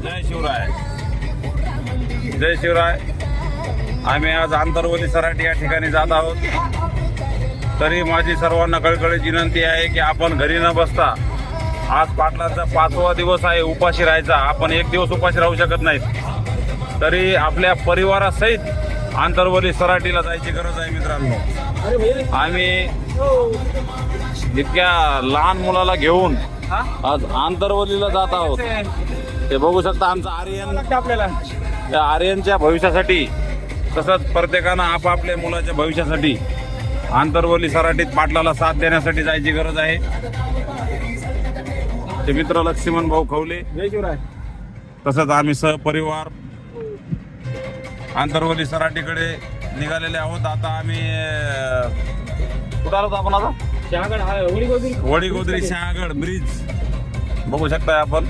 जय शिवराय. जय शिवराय. आम्ही आज आंतरवली सराटी या ठिकाणी जात आहोत. तरी माझी सर्वांना कळकळीची विनंती आहे की आपण घरी न बसता, आज पाटलांचा 5वा दिवस आहे उपाशी राहायचा. आपण एक दिवस उपाशी राहू शकत नाहीत. तरी आपल्या परिवारासहित आंतरवली सराटीला जायची गरज आहे मित्रांनो. आम्ही इतक्या लहान मुलाला घेऊन आज आंतरवलीला जात आहोत. ते बघू शकता आमचा आर्यन. आपल्याला त्या आर्यनच्या भविष्यासाठी तसंच प्रत्येकानं आपापल्या मुलाच्या भविष्यासाठी आंतरवली सराटीत पाटलाला साथ देण्यासाठी जायची गरज आहे. ते मित्र लक्ष्मण भाऊ खवले, जय शिवराय. तसंच आम्ही सहपरिवार आंतरवली सराटीकडे निघालेले आहोत. आता आम्ही कुठं आलो आपण आता? शहागड वडीगोद्री शहागड ब्रिज बघू शकता आपण.